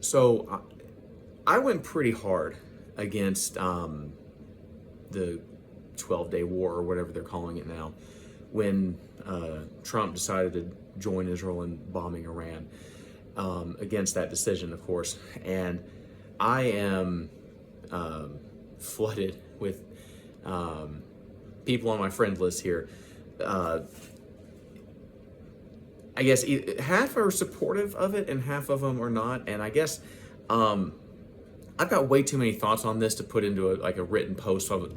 So I went pretty hard against the 12-day war, or whatever they're calling it now, when Trump decided to join Israel in bombing Iran, against that decision, of course. And I am flooded with people on my friend list here. I guess half are supportive of it and half of them are not. And I guess I've got way too many thoughts on this to put into a written post. So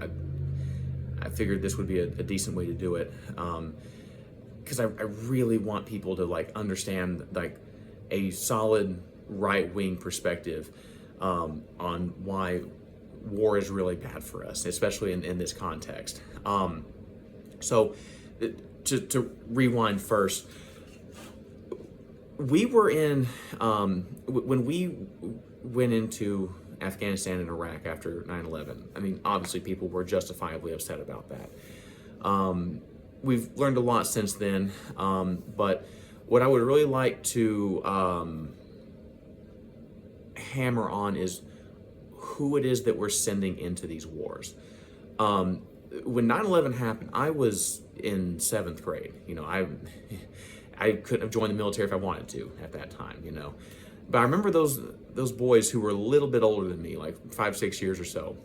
I figured this would be a decent way to do it, because I really want people to understand a solid right-wing perspective on why war is really bad for us, especially in this context. So to rewind first, we were in, when we went into Afghanistan and Iraq after 9/11, I mean, obviously people were justifiably upset about that. We've learned a lot since then, but what I would really like to hammer on is who it is that we're sending into these wars. When 9/11 happened, I was in 7th grade. I couldn't have joined the military if I wanted to at that time, But I remember those boys who were a little bit older than me, like 5-6 years or so.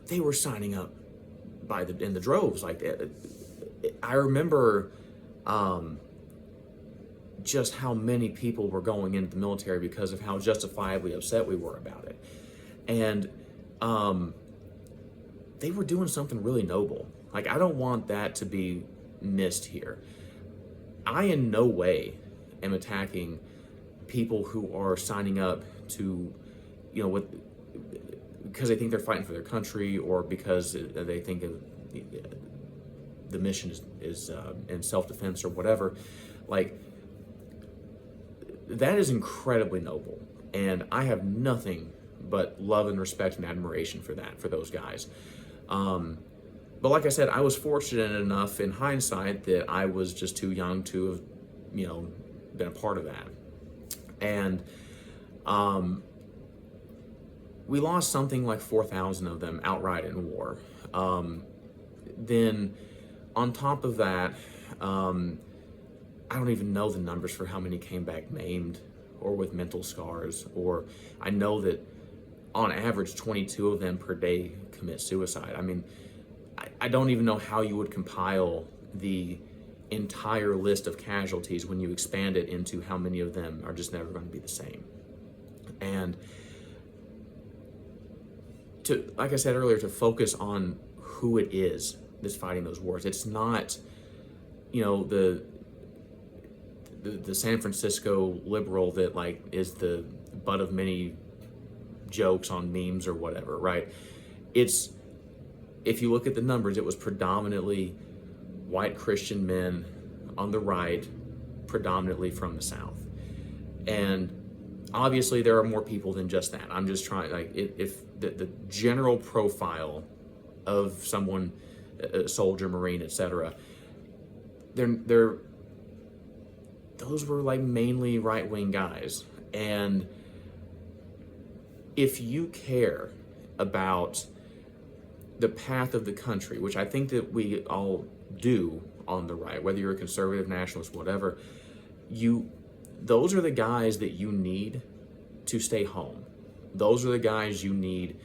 They were signing up in the droves. I remember just how many people were going into the military because of how justifiably upset we were about it, and they were doing something really noble. I don't want that to be missed here. I in no way am attacking people who are signing up to, because they think they're fighting for their country, or because they think the mission is in self-defense or whatever. That is incredibly noble, and I have nothing but love and respect and admiration for those guys. But like I said, I was fortunate enough in hindsight that I was just too young to have, been a part of that. And we lost something like 4,000 of them outright in war. Then on top of that, I don't even know the numbers for how many came back maimed or with mental scars, or I know that on average 22 of them per day commit suicide. I mean, I don't even know how you would compile the entire list of casualties when you expand it into how many of them are just never going to be the same. And like I said earlier, to focus on who it is that's fighting those wars. It's not, the San Francisco liberal that is the butt of many jokes on memes or whatever, right? If you look at the numbers, it was predominantly white Christian men on the right, predominantly from the South. And obviously there are more people than just that. I'm just trying, if the general profile of someone, a soldier, Marine, etc., those were mainly right-wing guys. And if you care about the path of the country, which I think that we all do on the right, whether you're a conservative, nationalist, whatever, those are the guys that you need to stay home. Those are the guys you need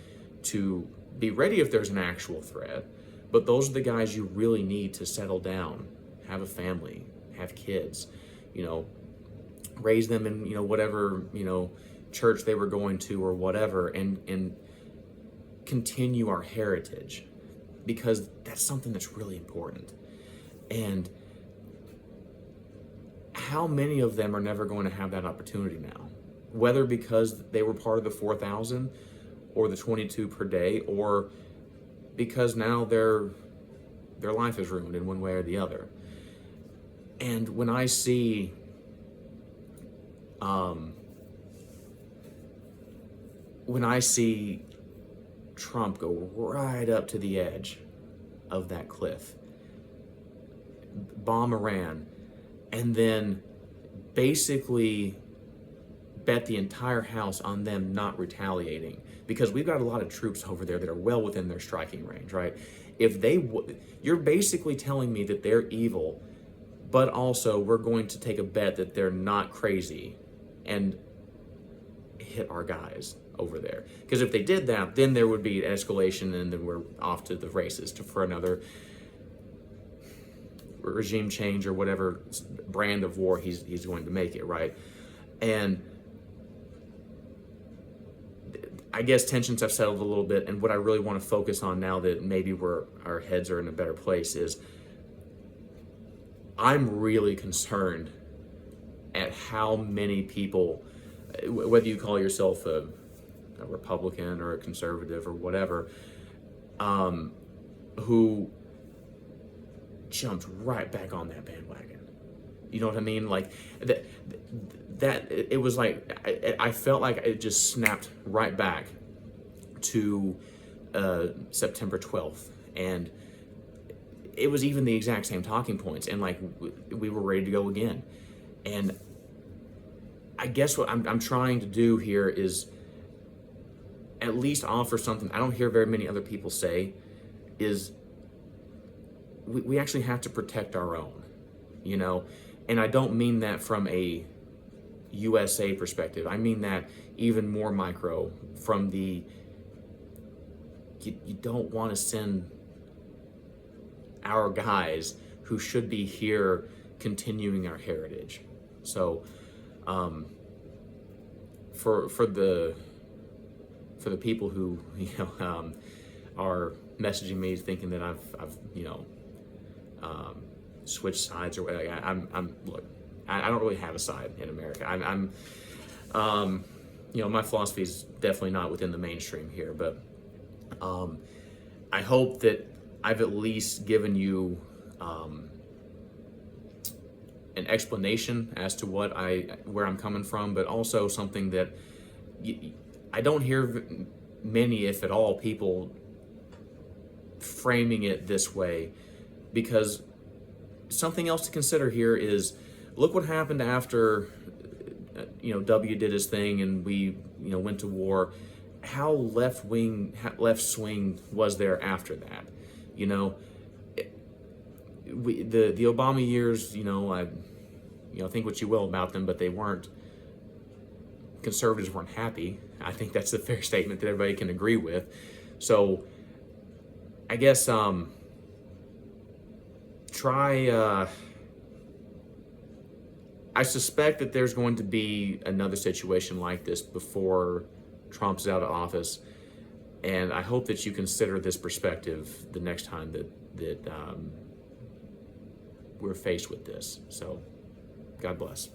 to be ready if there's an actual threat, but those are the guys you really need to settle down, have a family, have kids, raise them in, whatever, church they were going to or whatever, and continue our heritage, because that's something that's really important. And how many of them are never going to have that opportunity now, whether because they were part of the 4,000 or the 22 per day, or because now their life is ruined in one way or the other. And when I see Trump go right up to the edge of that cliff, bomb Iran, and then basically bet the entire house on them not retaliating, because we've got a lot of troops over there that are well within their striking range, right? If you're basically telling me that they're evil, but also we're going to take a bet that they're not crazy and hit our guys over there. Because if they did that, then there would be escalation, and then we're off to the races for another regime change or whatever brand of war he's going to make it, right? And I guess tensions have settled a little bit, and what I really want to focus on now that maybe our heads are in a better place is I'm really concerned at how many people, whether you call yourself a Republican or a conservative or whatever, who jumped right back on that bandwagon. You know what I mean? Like that it was like I felt like it just snapped right back to September 12th, and it was even the exact same talking points, and like we were ready to go again. And I guess what I'm trying to do here is at least offer something I don't hear very many other people say, is we actually have to protect our own, you know? And I don't mean that from a USA perspective. I mean that even more micro from the, you don't want to send our guys who should be here continuing our heritage. So for the people who are messaging me thinking that I've switched sides or whatever, I'm look, I don't really have a side in America. I'm my philosophy is definitely not within the mainstream here, but I hope that I've at least given you an explanation as to where I'm coming from, but also something that I don't hear many, if at all, people framing it this way, because something else to consider here is, look what happened after W did his thing and we went to war. How left swing was there after that? The Obama years, I think what you will about them, but conservatives weren't happy. I think that's a fair statement that everybody can agree with. So I guess I suspect that there's going to be another situation like this before Trump's out of office, and I hope that you consider this perspective the next time that we're faced with this. So God bless.